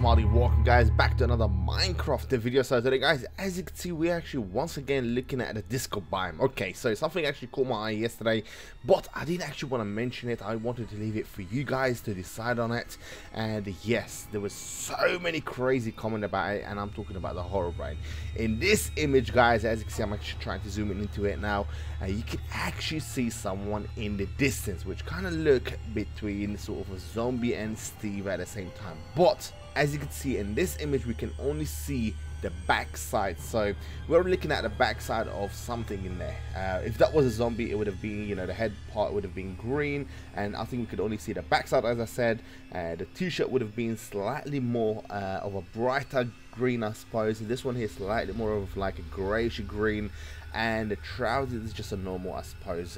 Marty, welcome guys back to another Minecraft video. So today guys, as you can see, we're actually once again looking at the disco biome. Okay, so something actually caught my eye yesterday, but I didn't actually want to mention it. I wanted to leave it for you guys to decide on it. And yes, there was so many crazy comments about it, and I'm talking about the Herobrine. In this image guys, as you can see, I'm actually trying to zoom into it now. You can actually see someone in the distance, which kind of look between sort of a zombie and Steve at the same time. But as you can see in this image, we can only see the backside. So we're looking at the backside of something in there. If that was a zombie, it would have been, you know, the head part would have been green, and I think we could only see the backside. As I said, the t-shirt would have been slightly more of a brighter green, I suppose. This one here is slightly more of like a grayish green, and the trousers is just a normal, I suppose,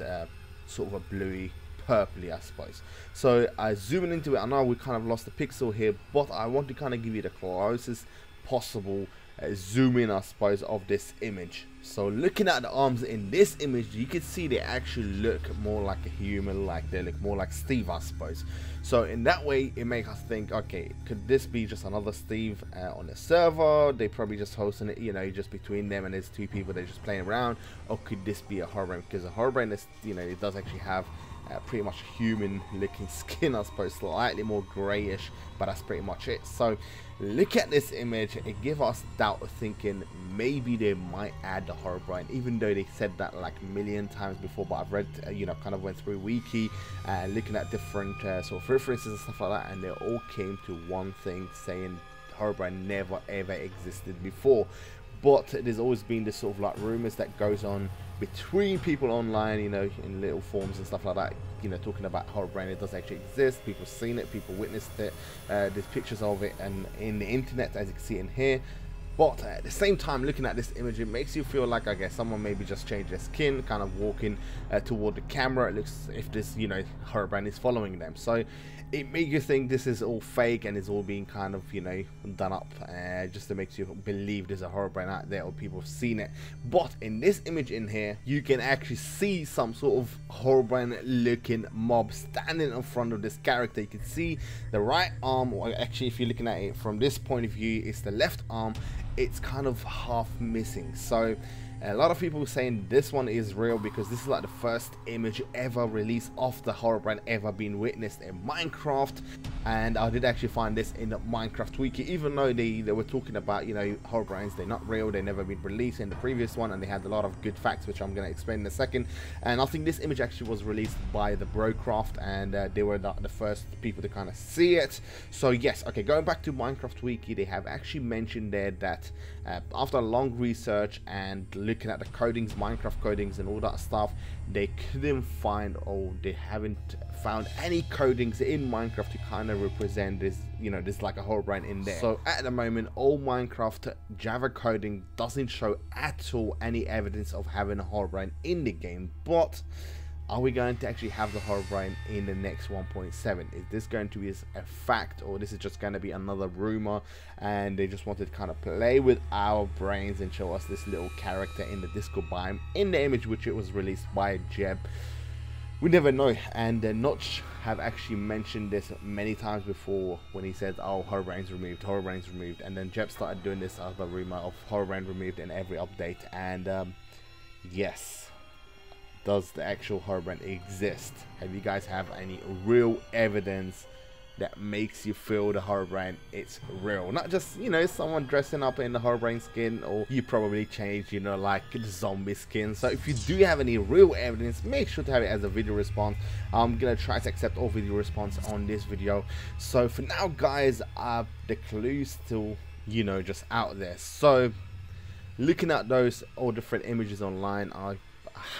sort of a bluey purpley, I suppose. So zooming into it, I know we kind of lost the pixel here, but I want to kind of give you the closest possible zoom in, I suppose, of this image. So looking at the arms in this image, you can see they actually look more like a human, like they look more like Steve, I suppose. So in that way, it makes us think, okay, could this be just another Steve on the server? They probably just hosting it, you know, just between them, and there's two people, they're just playing around. Or could this be a Herobrine? Because a Herobrine is, you know, it does actually have pretty much human looking skin, I suppose, slightly more grayish, but that's pretty much it. So look at this image, it gives us doubt of thinking maybe they might add the Herobrine, even though they said that like a million times before. But I've read, you know, kind of went through wiki, looking at different sort of references and stuff like that, and they all came to one thing, saying Herobrine never ever existed before. But there's always been this sort of like rumors that goes on between people online, you know, in little forms and stuff like that, you know, talking about Herobrine. It does actually exist, people seen it, people witnessed it, there's pictures of it and in the internet, as you can see in here. But at the same time, looking at this image, it makes you feel like, I guess, someone maybe just changed their skin, kind of walking toward the camera. It looks if this, you know, Herobrine is following them. So it makes you think this is all fake and it's all being kind of, you know, done up just to make you believe there's a Herobrine out there or people have seen it. But in this image in here, you can actually see some sort of Herobrine looking mob standing in front of this character. You can see the right arm, or actually if you're looking at it from this point of view, it's the left arm. It's kind of half missing. So a lot of people saying this one is real because this is like the first image ever released of the Herobrine ever being witnessed in Minecraft. And I did actually find this in the Minecraft wiki, even though they were talking about, you know, Herobrines, they're not real, they've never been released in the previous one, and they had a lot of good facts which I'm going to explain in a second. And I think this image actually was released by the Brocraft, and they were the first people to kind of see it. So yes, okay, going back to Minecraft wiki, they have actually mentioned there that after long research and looking at the codings, Minecraft codings and all that stuff, they couldn't find, or they haven't found any codings in Minecraft to kind of represent this, you know, this like a Herobrine in there. So at the moment, all Minecraft Java coding doesn't show at all any evidence of having a Herobrine in the game. But are we going to actually have the Herobrine in the next 1.7? Is this going to be a fact, or this is just going to be another rumor and they just wanted to kind of play with our brains and show us this little character in the disco biome in the image which it was released by Jeb? We never know. And Notch have actually mentioned this many times before when he said, oh, Herobrine's removed, Herobrine's removed, and then Jeb started doing this other rumor of Herobrine removed in every update. And yes, does the actual Herobrine exist? Have you guys have any real evidence that makes you feel the Herobrine it's real? Not just, you know, someone dressing up in the Herobrine skin, or you probably changed, you know, like the zombie skin. So if you do have any real evidence, make sure to have it as a video response. I'm gonna try to accept all video response on this video. So for now guys, the clues still, you know, just out there. So looking at those all different images online,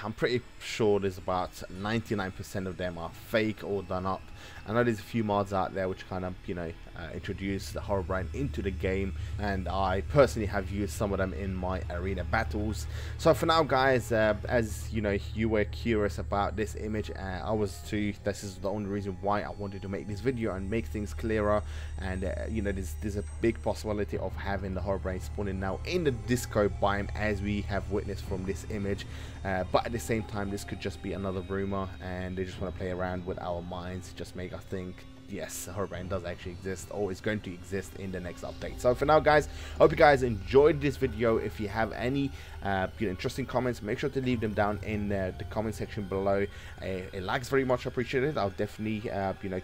I'm pretty sure there's about 99% of them are fake or done up. I know there's a few mods out there which kind of, you know, introduce the Herobrine into the game, and I personally have used some of them in my arena battles. So for now guys, as you know, you were curious about this image, I was too. This is the only reason why I wanted to make this video and make things clearer. And you know, there's a big possibility of having the Herobrine spawning now in the disco biome, as we have witnessed from this image. But at the same time, this could just be another rumor, and they just want to play around with our minds, just make us think yes, Herobrine does actually exist, or is going to exist in the next update. So for now, guys, hope you guys enjoyed this video. If you have any interesting comments, make sure to leave them down in the comment section below. A like's very much appreciated. I'll definitely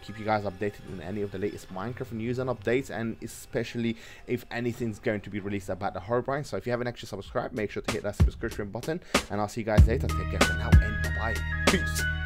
keep you guys updated on any of the latest Minecraft news and updates, and especially if anything's going to be released about the Herobrine. So if you haven't actually subscribed, make sure to hit that subscription button, and I'll see you guys later. Take care for now, and bye bye. Peace.